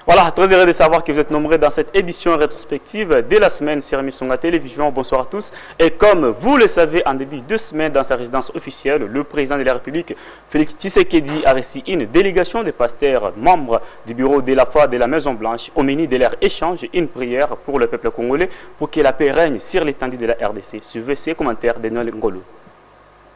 Voilà, très heureux de savoir que vous êtes nombreux dans cette édition rétrospective de la semaine sur Songa Télévision. Bonsoir à tous. Et comme vous le savez, en début de semaine, dans sa résidence officielle, le président de la République, Félix Tshisekedi, a reçu une délégation de pasteurs membres du bureau de la foi de la Maison-Blanche au menu de leur échange, une prière pour le peuple congolais pour que la paix règne sur l'étendue de la RDC. Suivez ces commentaires de Noël Ngolo.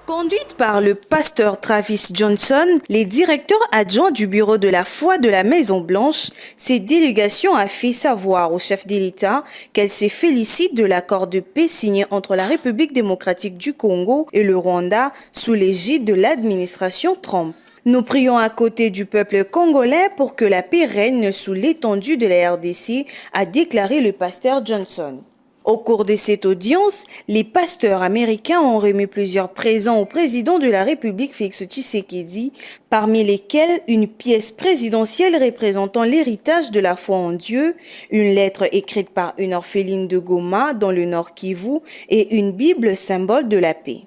Conduite par le pasteur Travis Johnson, les directeurs adjoints du bureau de la foi de la Maison-Blanche, cette délégation a fait savoir au chef de l'État qu'elle se félicite de l'accord de paix signé entre la République démocratique du Congo et le Rwanda sous l'égide de l'administration Trump. Nous prions à côté du peuple congolais pour que la paix règne sous l'étendue de la RDC, a déclaré le pasteur Johnson. Au cours de cette audience, les pasteurs américains ont remis plusieurs présents au président de la République Félix Tshisekedi, parmi lesquels une pièce présidentielle représentant l'héritage de la foi en Dieu, une lettre écrite par une orpheline de Goma dans le Nord Kivu et une Bible symbole de la paix.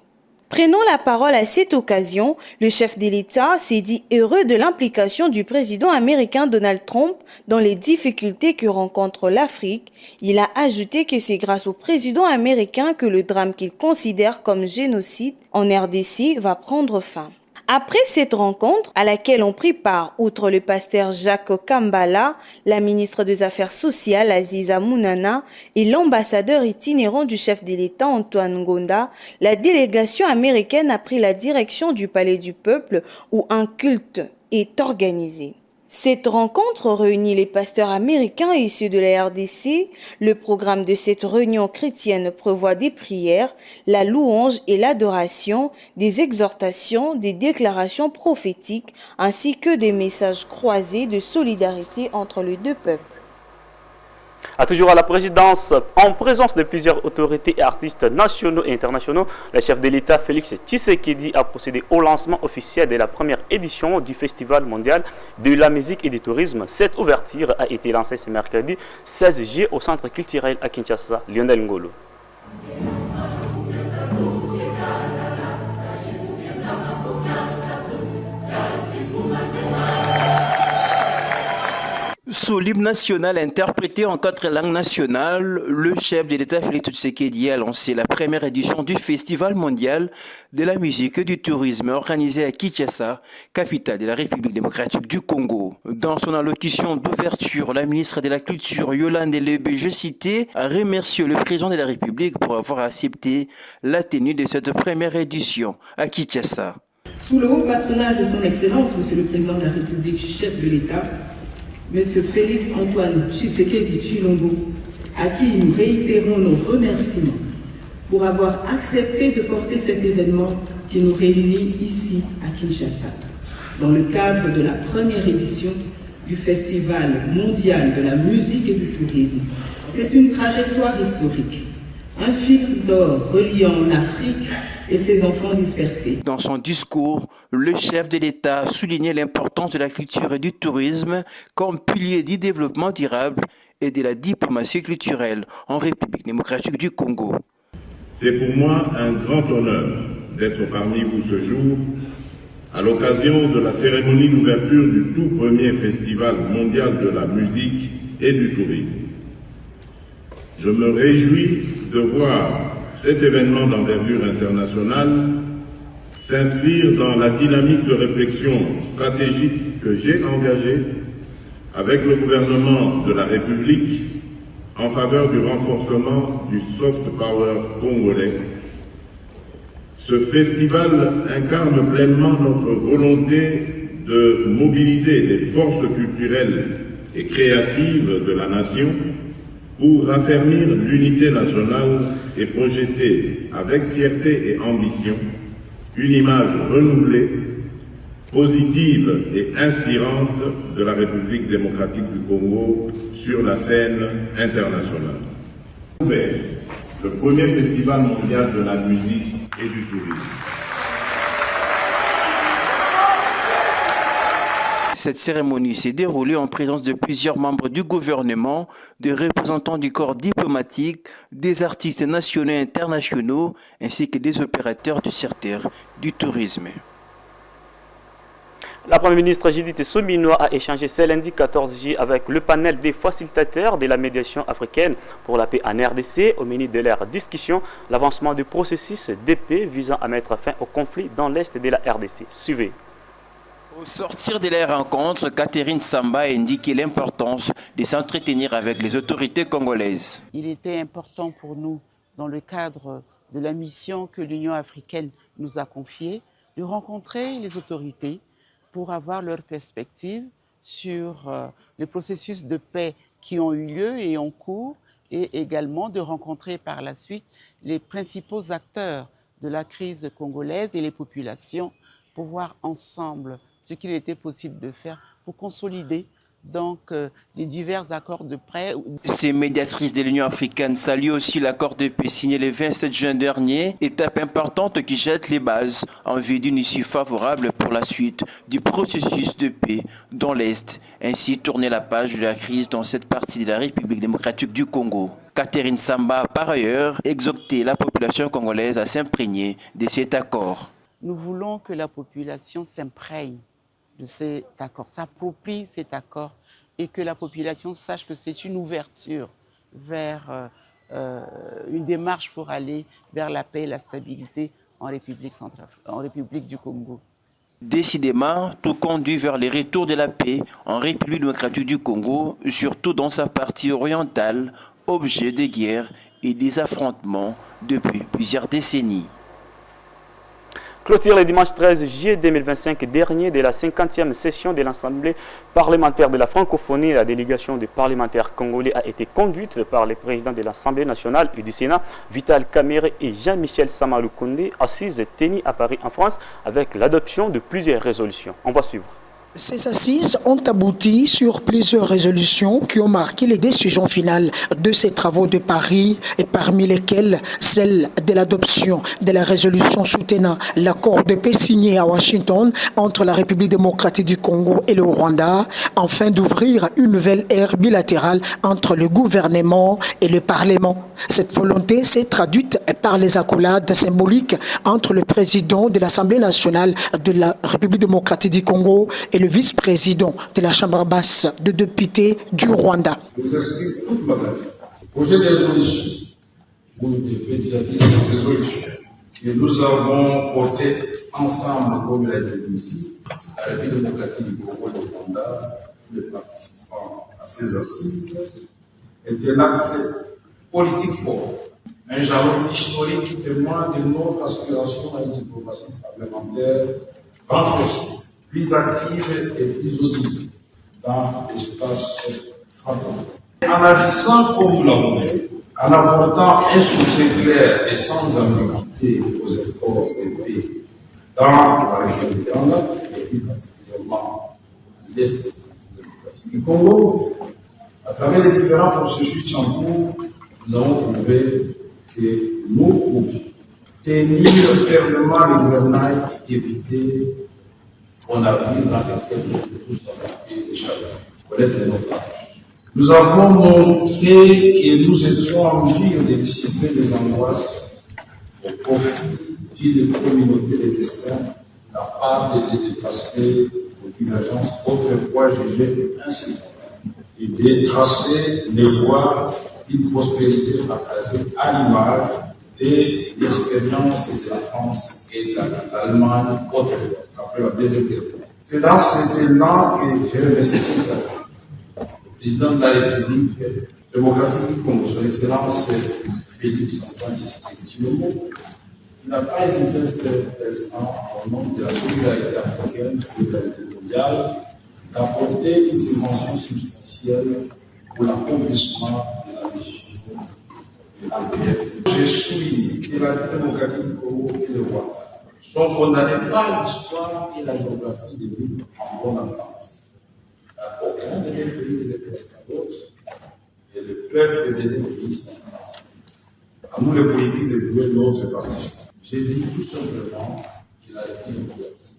Prenant la parole à cette occasion, le chef de l'État s'est dit heureux de l'implication du président américain Donald Trump dans les difficultés que rencontre l'Afrique. Il a ajouté que c'est grâce au président américain que le drame qu'il considère comme génocide en RDC va prendre fin. Après cette rencontre, à laquelle ont pris part, outre le pasteur Jacques Kambala, la ministre des Affaires sociales Aziza Mounana et l'ambassadeur itinérant du chef de l'État Antoine Ngonda, la délégation américaine a pris la direction du Palais du Peuple où un culte est organisé. Cette rencontre réunit les pasteurs américains et ceux de la RDC. Le programme de cette réunion chrétienne prévoit des prières, la louange et l'adoration, des exhortations, des déclarations prophétiques, ainsi que des messages croisés de solidarité entre les deux peuples. Toujours à la présidence, en présence de plusieurs autorités et artistes nationaux et internationaux, le chef de l'État Félix Tshisekedi a procédé au lancement officiel de la première édition du Festival mondial de la musique et du tourisme. Cette ouverture a été lancée ce mercredi 16 juillet au centre culturel à Kinshasa, Lionel Ngolo. Sous l'hymne national interprété en 4 langues nationales, le chef de l'État Félix Tshisekedi a lancé la première édition du Festival mondial de la musique et du tourisme organisé à Kinshasa, capitale de la République démocratique du Congo. Dans son allocution d'ouverture, la ministre de la Culture, Yolande Lebe, je citais, a remercié le président de la République pour avoir accepté la tenue de cette première édition à Kinshasa. Sous le haut patronage de son Excellence, Monsieur le Président de la République, chef de l'État, Monsieur Félix Antoine Tshisekedi Tshilombo, à qui nous réitérons nos remerciements pour avoir accepté de porter cet événement qui nous réunit ici à Kinshasa, dans le cadre de la première édition du Festival mondial de la musique et du tourisme. C'est une trajectoire historique, un fil d'or reliant l'Afrique et ses enfants dispersés. Dans son discours, le chef de l'État a souligné l'importance de la culture et du tourisme comme pilier du développement durable et de la diplomatie culturelle en République démocratique du Congo. C'est pour moi un grand honneur d'être parmi vous ce jour à l'occasion de la cérémonie d'ouverture du tout premier Festival mondial de la musique et du tourisme. Je me réjouis de voir cet événement d'envergure internationale s'inscrire dans la dynamique de réflexion stratégique que j'ai engagée avec le gouvernement de la République en faveur du renforcement du soft power congolais. Ce festival incarne pleinement notre volonté de mobiliser les forces culturelles et créatives de la nation pour raffermir l'unité nationale et projeter avec fierté et ambition une image renouvelée, positive et inspirante de la République démocratique du Congo sur la scène internationale. Ouvert le premier festival mondial de la musique et du tourisme. Cette cérémonie s'est déroulée en présence de plusieurs membres du gouvernement, des représentants du corps diplomatique, des artistes nationaux et internationaux, ainsi que des opérateurs du secteur du tourisme. La Première ministre Judith Suminwa a échangé ce lundi 14 juillet avec le panel des facilitateurs de la médiation africaine pour la paix en RDC. Au menu de leur discussion, l'avancement du processus de paix visant à mettre fin au conflit dans l'est de la RDC. Suivez. Au sortir de la rencontre, Catherine Samba a indiqué l'importance de s'entretenir avec les autorités congolaises. Il était important pour nous, dans le cadre de la mission que l'Union africaine nous a confiée, de rencontrer les autorités pour avoir leur perspective sur les processus de paix qui ont eu lieu et en cours, et également de rencontrer par la suite les principaux acteurs de la crise congolaise et les populations pour voir ensemble ce qu'il était possible de faire pour consolider donc les divers accords de paix. Ces médiatrices de l'Union africaine saluent aussi l'accord de paix signé le 27 juin dernier, étape importante qui jette les bases en vue d'une issue favorable pour la suite du processus de paix dans l'Est, ainsi tourner la page de la crise dans cette partie de la République démocratique du Congo. Catherine Samba a par ailleurs exhorté la population congolaise à s'imprégner de cet accord. Nous voulons que la population s'imprègne de cet accord, s'approprie cet accord et que la population sache que c'est une ouverture vers une démarche pour aller vers la paix et la stabilité en République du Congo. Décidément, tout conduit vers le retour de la paix en République démocratique du Congo, surtout dans sa partie orientale, objet de guerre et des affrontements depuis plusieurs décennies. Clôture le dimanche 13 juillet 2025 dernier de la 50e session de l'Assemblée parlementaire de la francophonie. La délégation des parlementaires congolais a été conduite par les présidents de l'Assemblée nationale et du Sénat, Vital Kamerhe et Jean-Michel Sama Lukonde, assises tenues à Paris en France avec l'adoption de plusieurs résolutions. On va suivre. Ces assises ont abouti sur plusieurs résolutions qui ont marqué les décisions finales de ces travaux de Paris et parmi lesquelles celle de l'adoption de la résolution soutenant l'accord de paix signé à Washington entre la République démocratique du Congo et le Rwanda, afin d'ouvrir une nouvelle ère bilatérale entre le gouvernement et le Parlement. Cette volonté s'est traduite par les accolades symboliques entre le président de l'Assemblée nationale de la République démocratique du Congo et le vice-président de la Chambre basse de députés du Rwanda. Je vous explique toute ma gratitude. Projet de résolution ou de petite résolution que nous avons porté ensemble, comme il a été dit ici, à la République démocratique du Congo et du Rwanda, les participants à ces assises, est un acte politique fort, un jalon historique qui témoigne de notre aspiration à une diplomatie parlementaire renforcée, plus active et plus audible dans l'espace francophone. En agissant comme nous l'avons fait, en apportant un soutien clair et sans ambiguïté aux efforts de paix dans la région du Rwanda et plus particulièrement l'Est démocratique du Congo, à travers les différents processus en cours, nous avons trouvé que nous pouvions tenir fermement les gouvernails et éviter qu'on arrive dans lesquels nous sommes tous embarqués déjà connaître nos naufrages. Nous avons montré que nous étions en mesure de dissiper les angoisses au profit d'une communauté de destin capable de dépasser les divergences autrefois jugées insignifiantes et de tracer les voies d'une prospérité partagée à l'image de l'expérience de la France et de l'Allemagne autrefois, après la Deuxième Guerre. C'est dans cet élan que j'ai remercié le président de la République démocratique du Congo, son Excellence Félix Antoine Tshisekedi, qui n'a pas hésité à cet instant, au nom de la solidarité africaine, de la solidarité mondiale, d'apporter une dimension substantielle pour l'accomplissement de la mission de l'APF. J'ai souligné que la démocratie du Congo et le Rwanda sont condamnés par l'histoire et la géographie de vivre en bonne entente. Aucun de les pays ne déteste l'autre, et le peuple de nos pays sont à nous les politiques de jouer notre partition. J'ai dit tout simplement qu'il a été démocratique.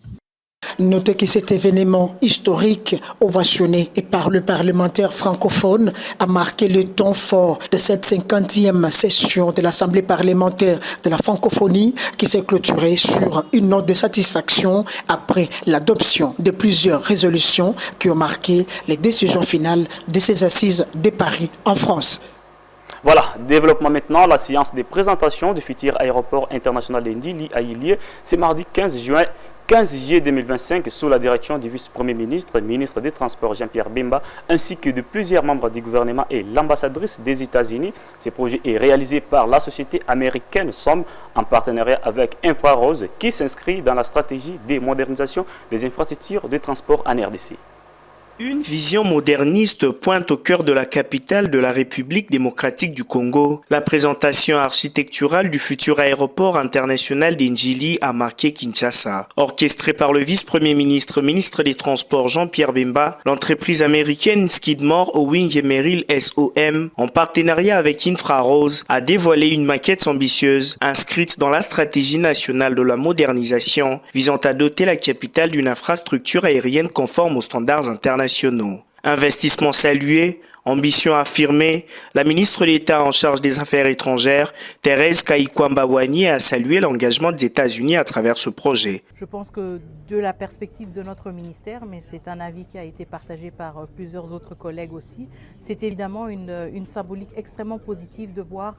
Notez que cet événement historique, ovationné par le parlementaire francophone, a marqué le temps fort de cette 50e session de l'Assemblée parlementaire de la francophonie qui s'est clôturée sur une note de satisfaction après l'adoption de plusieurs résolutions qui ont marqué les décisions finales de ces assises de Paris en France. Voilà, développement maintenant, la séance de présentation du futur aéroport international de Ndili a eu lieu ce mardi 15 juillet 2025 sous la direction du vice-premier ministre, ministre des Transports Jean-Pierre Bemba, ainsi que de plusieurs membres du gouvernement et l'ambassadrice des États-Unis. Ce projet est réalisé par la société américaine SOM en partenariat avec Infrarose qui s'inscrit dans la stratégie de modernisation des infrastructures de transport en RDC. Une vision moderniste pointe au cœur de la capitale de la République démocratique du Congo. La présentation architecturale du futur aéroport international d'Ndjili a marqué Kinshasa. Orchestrée par le vice-premier ministre, ministre des Transports Jean-Pierre Bemba, l'entreprise américaine Skidmore, Owings et Merrill SOM, en partenariat avec Infrarose, a dévoilé une maquette ambitieuse inscrite dans la stratégie nationale de la modernisation visant à doter la capitale d'une infrastructure aérienne conforme aux standards internationaux. Investissement salué, ambition affirmée, la ministre d'État en charge des Affaires étrangères, Thérèse Kayikwamba-Wani, a salué l'engagement des États-Unis à travers ce projet. Je pense que de la perspective de notre ministère, mais c'est un avis qui a été partagé par plusieurs autres collègues aussi, c'est évidemment une symbolique extrêmement positive de voir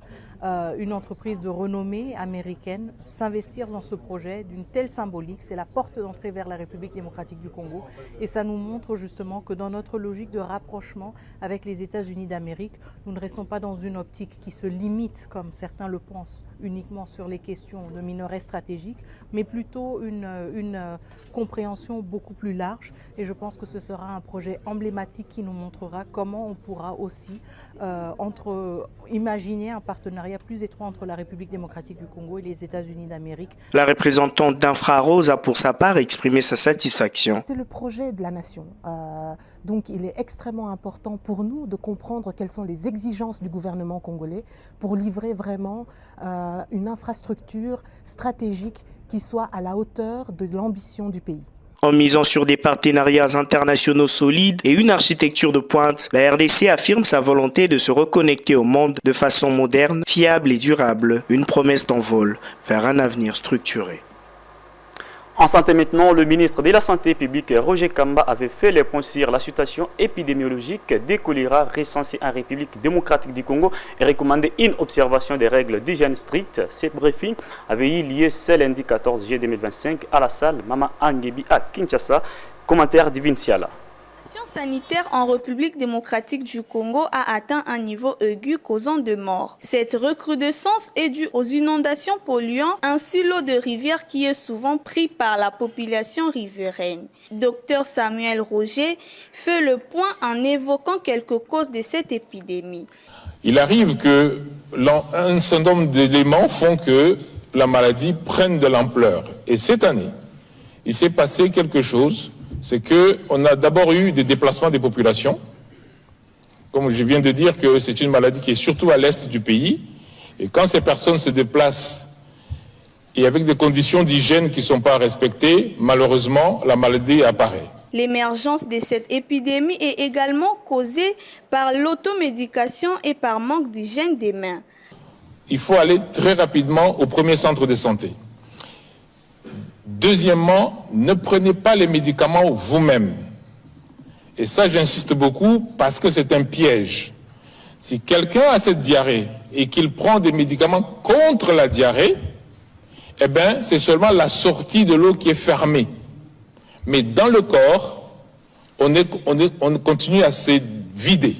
une entreprise de renommée américaine s'investir dans ce projet d'une telle symbolique. C'est la porte d'entrée vers la République démocratique du Congo et ça nous montre justement que dans notre logique de rapprochement avec les États-Unis d'Amérique, nous ne restons pas dans une optique qui se limite, comme certains le pensent, uniquement sur les questions de minerais stratégiques, mais plutôt une compréhension beaucoup plus large. Et je pense que ce sera un projet emblématique qui nous montrera comment on pourra aussi imaginer un partenariat plus étroit entre la République démocratique du Congo et les États-Unis d'Amérique. La représentante d'Infrarose a pour sa part exprimé sa satisfaction. C'est le projet de la nation. Donc il est extrêmement important pour nous de comprendre quelles sont les exigences du gouvernement congolais pour livrer vraiment une infrastructure stratégique qui soit à la hauteur de l'ambition du pays. En misant sur des partenariats internationaux solides et une architecture de pointe, la RDC affirme sa volonté de se reconnecter au monde de façon moderne, fiable et durable. Une promesse d'envol vers un avenir structuré. En santé maintenant, le ministre de la Santé publique Roger Kamba avait fait le point sur la situation épidémiologique des choléra recensés en République démocratique du Congo et recommandé une observation des règles d'hygiène strictes. Cette briefing avait eu lieu ce lundi 14 juillet 2025 à la salle Mama Angebi à Kinshasa. Commentaire d'Ivinciala. La situation sanitaire en République démocratique du Congo a atteint un niveau aigu causant de morts. Cette recrudescence est due aux inondations polluantes ainsi l'eau de rivière qui est souvent prise par la population riveraine. Dr Samuel Roger fait le point en évoquant quelques causes de cette épidémie. Il arrive que un certain nombre d'éléments font que la maladie prenne de l'ampleur. Et cette année, il s'est passé quelque chose. C'est qu'on a d'abord eu des déplacements des populations. Comme je viens de dire que c'est une maladie qui est surtout à l'est du pays. Et quand ces personnes se déplacent et avec des conditions d'hygiène qui ne sont pas respectées, malheureusement, la maladie apparaît. L'émergence de cette épidémie est également causée par l'automédication et par manque d'hygiène des mains. Il faut aller très rapidement au premier centre de santé. Deuxièmement, ne prenez pas les médicaments vous-même. Et ça, j'insiste beaucoup parce que c'est un piège. Si quelqu'un a cette diarrhée et qu'il prend des médicaments contre la diarrhée, eh bien, c'est seulement la sortie de l'eau qui est fermée. Mais dans le corps, on continue à se vider.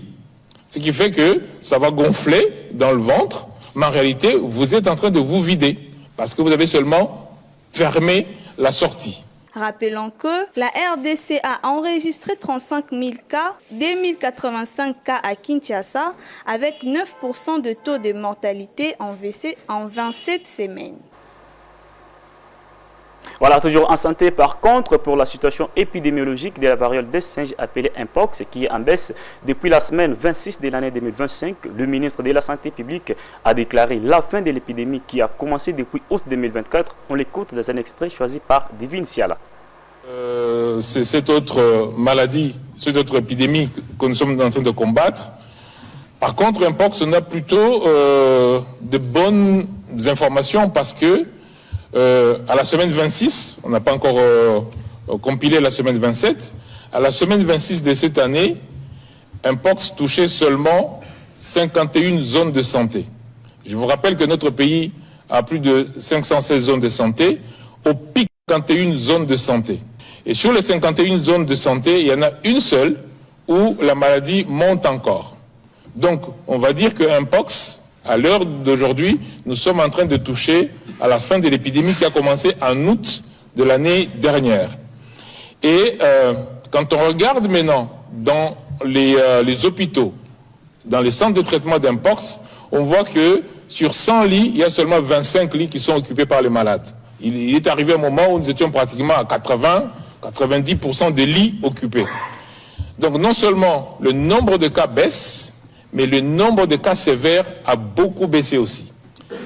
Ce qui fait que ça va gonfler dans le ventre, mais en réalité, vous êtes en train de vous vider parce que vous avez seulement fermé la sortie. Rappelons que la RDC a enregistré 35 000 cas, 2085 cas à Kinshasa, avec 9% de taux de mortalité en 27 semaines. Voilà, toujours en santé. Par contre, pour la situation épidémiologique de la variole des singes appelée Mpox, qui est en baisse depuis la semaine 26 de l'année 2025, le ministre de la Santé publique a déclaré la fin de l'épidémie qui a commencé depuis août 2024. On l'écoute dans un extrait choisi par Divine Siala. C'est cette autre maladie, cette autre épidémie que nous sommes en train de combattre. Par contre, Mpox, on a plutôt de bonnes informations parce que à la semaine 26, on n'a pas encore compilé la semaine 27, à la semaine 26 de cette année, Mpox touchait seulement 51 zones de santé. Je vous rappelle que notre pays a plus de 516 zones de santé, au pic 51 zones de santé. Et sur les 51 zones de santé, il y en a une seule où la maladie monte encore. Donc, on va dire que Mpox, à l'heure d'aujourd'hui, nous sommes en train de toucher à la fin de l'épidémie qui a commencé en août de l'année dernière. Et quand on regarde maintenant dans les hôpitaux, dans les centres de traitement d'Mpox, on voit que sur 100 lits, il y a seulement 25 lits qui sont occupés par les malades. Il est arrivé un moment où nous étions pratiquement à 80-90% des lits occupés. Donc non seulement le nombre de cas baisse, mais le nombre de cas sévères a beaucoup baissé aussi.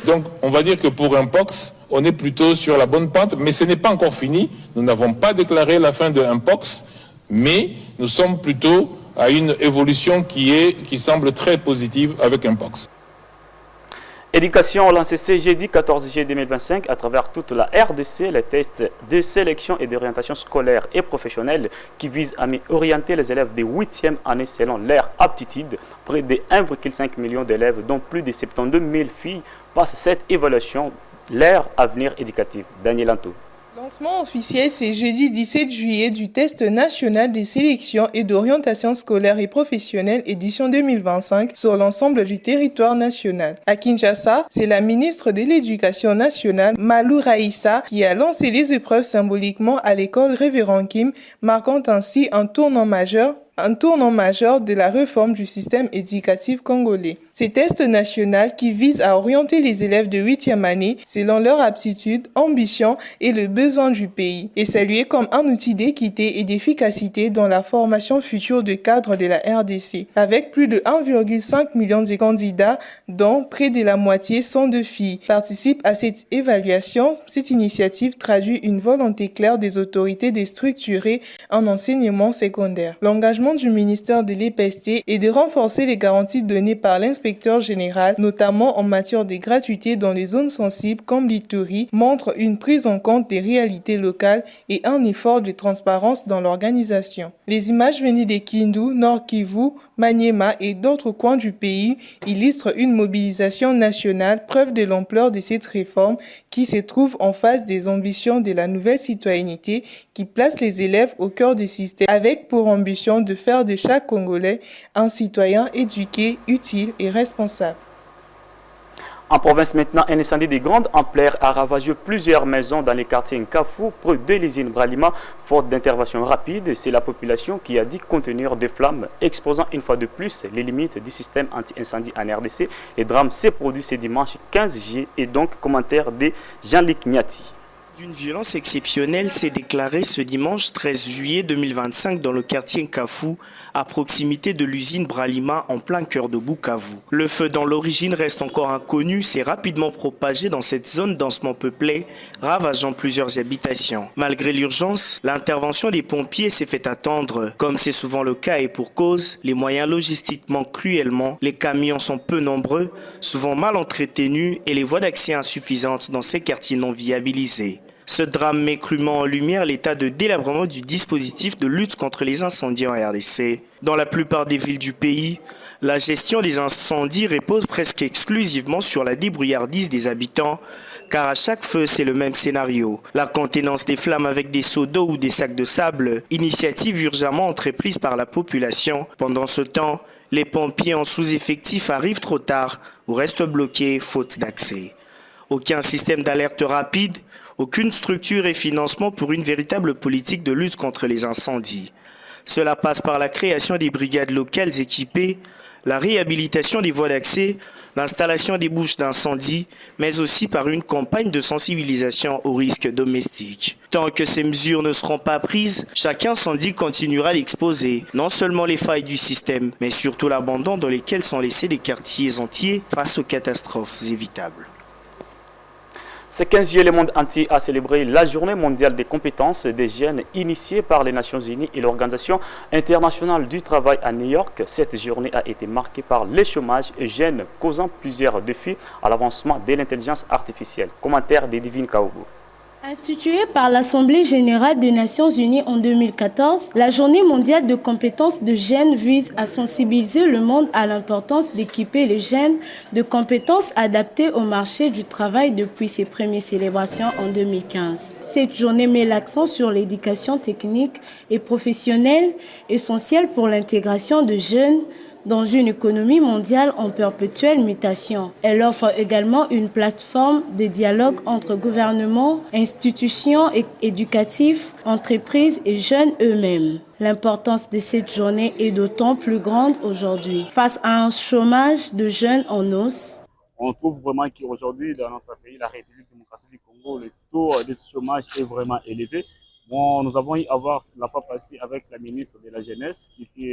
Donc on va dire que pour Mpox, on est plutôt sur la bonne pente, mais ce n'est pas encore fini. Nous n'avons pas déclaré la fin de Mpox, mais nous sommes plutôt à une évolution qui semble très positive avec Mpox. Éducation lancé ce jeudi 14 juillet 2025 à travers toute la RDC, les tests de sélection et d'orientation scolaire et professionnelle qui visent à mieux orienter les élèves des 8e années selon leur aptitude. Près de 1,5 million d'élèves, dont plus de 72 000 filles, passent cette évaluation, leur avenir éducatif. Daniel Anto. Lancement officiel, c'est jeudi 17 juillet du test national des sélections et d'orientation scolaire et professionnelle édition 2025 sur l'ensemble du territoire national. À Kinshasa, c'est la ministre de l'Éducation nationale, Malou Raïssa, qui a lancé les épreuves symboliquement à l'école Révérend Kim, marquant ainsi un tournant majeur de la réforme du système éducatif congolais. Ces tests nationaux qui visent à orienter les élèves de 8e année selon leur aptitude, ambition et le besoin du pays, et salué comme un outil d'équité et d'efficacité dans la formation future de cadres de la RDC. Avec plus de 1,5 million de candidats, dont près de la moitié sont de filles, participent à cette évaluation. Cette initiative traduit une volonté claire des autorités de structurer un enseignement secondaire. L'engagement du ministère de l'EPST est de renforcer les garanties données par l'inspecteur général, notamment en matière de gratuité dans les zones sensibles comme l'Ituri, montre une prise en compte des réalités locales et un effort de transparence dans l'organisation. Les images venues de Kindu, Nord Kivu, Maniema et d'autres coins du pays illustrent une mobilisation nationale, preuve de l'ampleur de cette réforme qui se trouve en face des ambitions de la nouvelle citoyenneté qui place les élèves au cœur du système avec pour ambition de faire de chaque Congolais un citoyen éduqué, utile et responsable. En province maintenant, un incendie de grande ampleur a ravagé plusieurs maisons dans les quartiers Nkafou, près de l'usine Bralima. Faute d'intervention rapide, c'est la population qui a dû contenir des flammes, exposant une fois de plus les limites du système anti-incendie en RDC. Le drame s'est produit ce dimanche 15 juillet et donc commentaire de Jean-Luc Niati. D'une violence exceptionnelle s'est déclarée ce dimanche 13 juillet 2025 dans le quartier Nkafou, à proximité de l'usine Bralima en plein cœur de Bukavu. Le feu dont l'origine reste encore inconnue s'est rapidement propagé dans cette zone densément peuplée, ravageant plusieurs habitations. Malgré l'urgence, l'intervention des pompiers s'est fait attendre. Comme c'est souvent le cas et pour cause, les moyens logistiques manquent cruellement, les camions sont peu nombreux, souvent mal entretenus et les voies d'accès insuffisantes dans ces quartiers non viabilisés. Ce drame met crûment en lumière l'état de délabrement du dispositif de lutte contre les incendies en RDC. Dans la plupart des villes du pays, la gestion des incendies repose presque exclusivement sur la débrouillardise des habitants, car à chaque feu, c'est le même scénario. La contenance des flammes avec des seaux d'eau ou des sacs de sable, initiative urgemment entreprise par la population. Pendant ce temps, les pompiers en sous-effectif arrivent trop tard ou restent bloqués faute d'accès. Aucun système d'alerte rapide, aucune structure et financement pour une véritable politique de lutte contre les incendies. Cela passe par la création des brigades locales équipées, la réhabilitation des voies d'accès, l'installation des bouches d'incendie, mais aussi par une campagne de sensibilisation aux risques domestiques. Tant que ces mesures ne seront pas prises, chaque incendie continuera d'exposer non seulement les failles du système, mais surtout l'abandon dans lesquels sont laissés des quartiers entiers face aux catastrophes évitables. Ce 15 juillet, le monde entier a célébré la journée mondiale des compétences des jeunes initiée par les Nations Unies et l'Organisation internationale du travail à New York. Cette journée a été marquée par le chômage jeune, causant plusieurs défis à l'avancement de l'intelligence artificielle. Commentaire de Divine Kaogo. Instituée par l'Assemblée générale des Nations unies en 2014, la Journée mondiale de compétences de jeunes vise à sensibiliser le monde à l'importance d'équiper les jeunes de compétences adaptées au marché du travail depuis ses premières célébrations en 2015. Cette journée met l'accent sur l'éducation technique et professionnelle essentielle pour l'intégration de jeunes dans une économie mondiale en perpétuelle mutation. Elle offre également une plateforme de dialogue entre gouvernements, institutions éducatives, entreprises et jeunes eux-mêmes. L'importance de cette journée est d'autant plus grande aujourd'hui. Face à un chômage de jeunes en hausse, on trouve vraiment qu'aujourd'hui, dans notre pays, la République démocratique du Congo, le taux de chômage est vraiment élevé. Bon, nous avons eu à voir la fois passée avec la ministre de la Jeunesse qui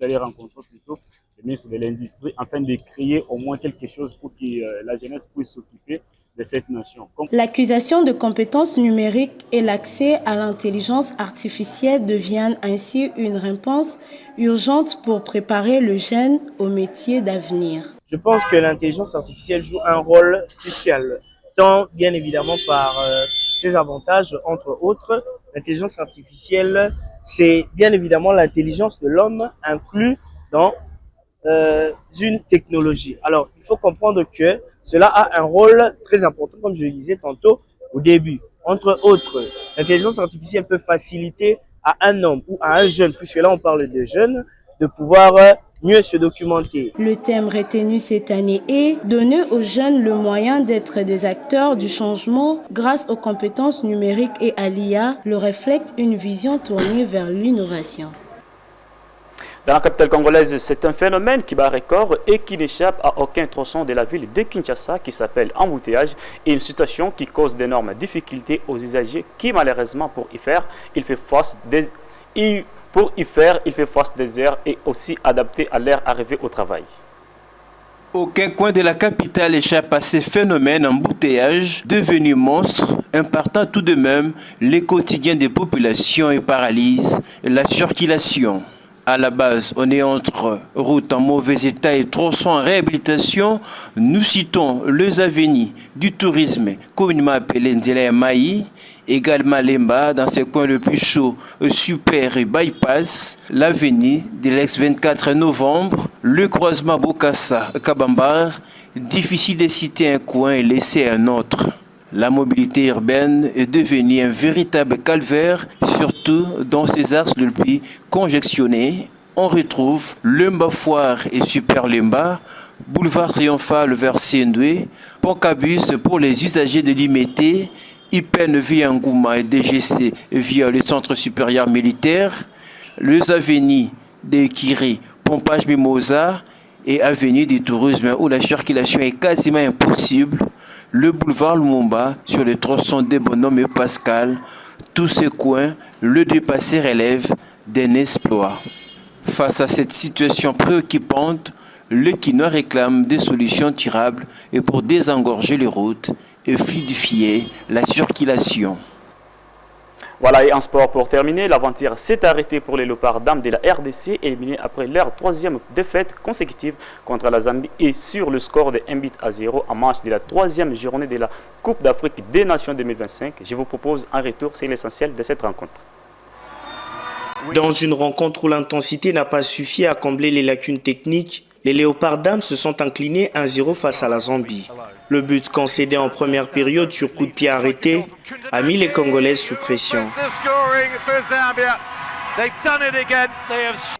allait rencontrer plutôt le ministre de l'Industrie afin de créer au moins quelque chose pour que la jeunesse puisse s'occuper de cette nation. L'acquisition de compétences numériques et l'accès à l'intelligence artificielle deviennent ainsi une réponse urgente pour préparer le jeune au métier d'avenir. Je pense que l'intelligence artificielle joue un rôle crucial, tant bien évidemment par ses avantages, entre autres. L'intelligence artificielle, c'est bien évidemment l'intelligence de l'homme inclus dans une technologie. Alors, il faut comprendre que cela a un rôle très important, comme je le disais tantôt au début. Entre autres, l'intelligence artificielle peut faciliter à un homme ou à un jeune, puisque là on parle de jeunes, de pouvoir mieux se documenter. Le thème retenu cette année est « Donner aux jeunes le moyen d'être des acteurs du changement grâce aux compétences numériques et à l'IA », le reflète une vision tournée vers l'innovation. Dans la capitale congolaise, c'est un phénomène qui bat record et qui n'échappe à aucun tronçon de la ville de Kinshasa qui s'appelle embouteillage et une situation qui cause d'énormes difficultés aux usagers qui malheureusement pour y faire, il fait face des heures et aussi adapté à leur arrivée au travail. Aucun coin de la capitale échappe à ces phénomènes embouteillage devenus monstres, impactant tout de même les quotidiens des populations et paralysent la circulation. À la base, on est entre routes en mauvais état et tronçons en réhabilitation. Nous citons les avenues du tourisme, communément appelé Nzela et Maï, également Lemba, dans ses coins le plus chaud, Super et Bypass, l'avenue de l'ex-24 novembre, le croisement Bokassa-Kabambar, difficile de citer un coin et laisser un autre. La mobilité urbaine est devenue un véritable calvaire, surtout dans ces axes le plus congestionné. On retrouve Lemba Foire et Super Lemba, boulevard Triomphal vers Sendoué, Pont-Cabus pour les usagers de l'IMT, IPN via Ngouma et DGC via le Centre supérieur militaire, les avenues de Kiri, Pompage Mimosa et avenue du tourisme où la circulation est quasiment impossible, le boulevard Lumumba sur le tronçon des Bonhommes et Pascal, tous ces coins, le dépassé relève d'un exploit. Face à cette situation préoccupante, le Kinois réclame des solutions tirables et pour désengorger les routes et fluidifier la circulation. Voilà, et en sport pour terminer, l'aventure s'est arrêtée pour les Léopards dames de la RDC, éliminés après leur troisième défaite consécutive contre la Zambie et sur le score de 1-0 en match de la troisième journée de la Coupe d'Afrique des Nations 2025. Je vous propose un retour, c'est l'essentiel de cette rencontre. Dans une rencontre où l'intensité n'a pas suffi à combler les lacunes techniques, les Léopards dames se sont inclinés 1-0 face à la Zambie. Le but concédé en première période sur coup de pied arrêté a mis les Congolaises sous pression.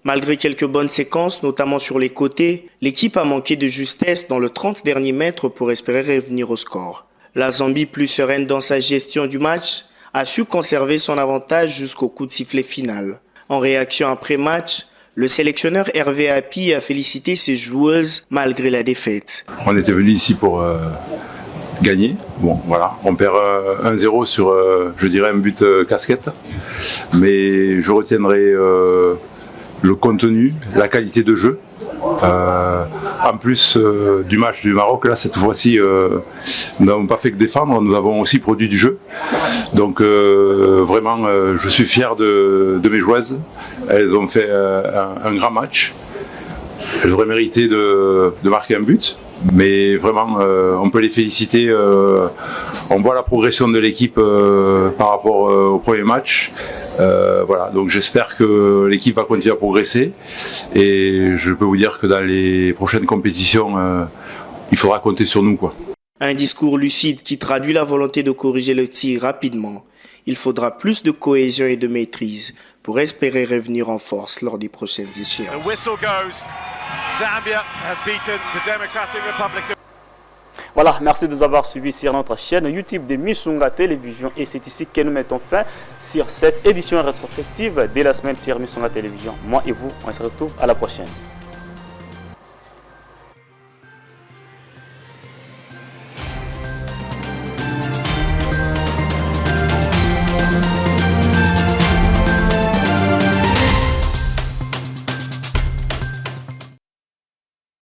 Malgré quelques bonnes séquences, notamment sur les côtés, l'équipe a manqué de justesse dans le 30 derniers mètres pour espérer revenir au score. La Zambie, plus sereine dans sa gestion du match, a su conserver son avantage jusqu'au coup de sifflet final. En réaction après match, le sélectionneur Hervé Hapi a félicité ses joueuses malgré la défaite. On était venu ici pour gagner. Bon, voilà, on perd 1-0 sur, je dirais, un but casquette. Mais je retiendrai le contenu, la qualité de jeu. En plus du match du Maroc, là cette fois-ci, nous n'avons pas fait que défendre, nous avons aussi produit du jeu. Donc vraiment, je suis fier de mes joueuses. Elles ont fait un grand match. Elles auraient mérité de marquer un but. Mais vraiment, on peut les féliciter. On voit la progression de l'équipe par rapport au premier match. Voilà, donc j'espère que l'équipe va continuer à progresser. Et je peux vous dire que dans les prochaines compétitions, il faudra compter sur nous, quoi. Un discours lucide qui traduit la volonté de corriger le tir rapidement. Il faudra plus de cohésion et de maîtrise pour espérer revenir en force lors des prochaines échéances. Voilà, merci de nous avoir suivis sur notre chaîne YouTube de Musunga Télévision. Et c'est ici que nous mettons fin sur cette édition rétrospective de la semaine sur Musunga Télévision. Moi et vous, on se retrouve à la prochaine.